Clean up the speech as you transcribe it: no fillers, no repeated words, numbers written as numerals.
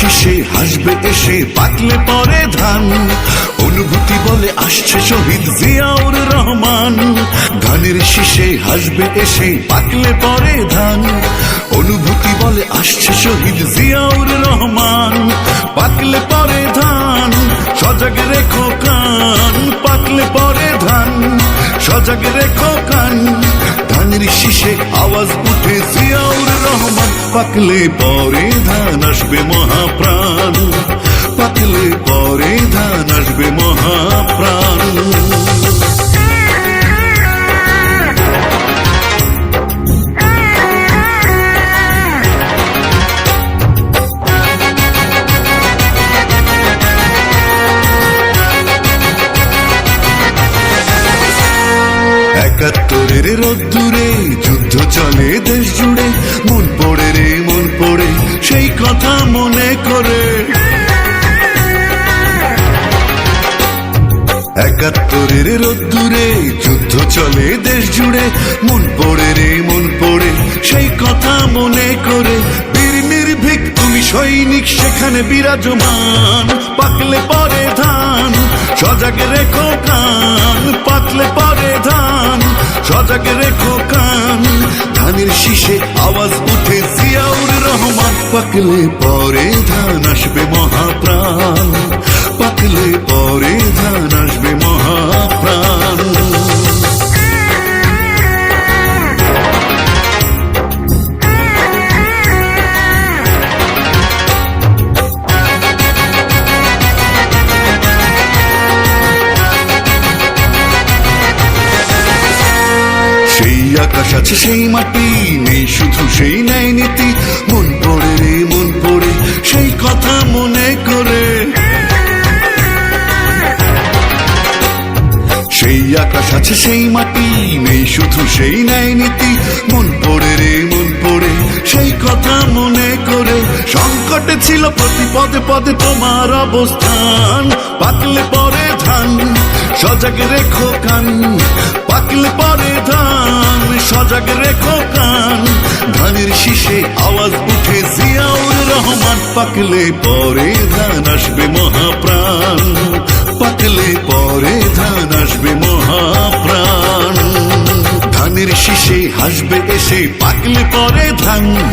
শীষে হাসবে এসে পাকলে পরে ধান। অনুভূতি বলে আসছে শহীদ জিয়াউর রহমান। ধানের শীষে হাসবে এসে পাকলে পরে ধান। অনুভূতি বলে আসছে শহীদ জিয়াউর রহমান। পাকলে পরে ধান সজাগ রেখো কান। পাকলে পরে ধান সজাগ রেখো কান। ধানের শীষে আওয়াজ উঠে জিয়াউর রহমান। পাকলে পরে ধান আসবে মহাপ্রাণ। পাকলে পরে ধান আসবে মহাপ্রাণ। একাত্তরের রোদ্দুরে যুদ্ধ চলে দেশ জুড়ে। মন পড়ে রে মন পড়ে সেই কথা মনে করে। একাত্তরের রোদ্দুরে যুদ্ধ চলে দেশ জুড়ে। মন পড়ে রে মন পড়ে সেই কথা মনে করে। বীর নির্ভীক তুমি সৈনিক সেখানে বিরাজমান। পাকলে পরে ধান সজাগ রেখো কান। পাকলে পরে ধান সজাগ রেখো কান। ধানের শীষে আওয়াজ উঠে জিয়াউর রহমান। পাকলে পরে ধান আসবে মহাপ্রাণ। পাকলে পরে ধান আসবে মহাপ্রাণ। সেই আকাশ আছে সেই মাটি নেই শুধু সেই ন্যায় নীতি। মন পড়ে রে মন পড়ে সেই কথা মনে করে। সেই আকাশ আছে সেই মাটি নেই শুধু সেই ন্যায় নীতি। মন পড়ে রে মন পড়ে সেই কথা মনে করে। সংকটে ছিল প্রতি পদে পদে তোমার অবস্থান। পাকলে পরে ধান সজাগ রেখো কান। পাকলে পরে ধান সজাগ রেখো কান। ধানের শীষে আওয়াজ উঠে জিয়াউর রহমান। পাকলে পরে ধান আসবে মহাপ্রাণ। পাকলে পরে ধান আসবে মহাপ্রাণ। ধানের শীষে হাসবে এসে পাকলে পরে ধান।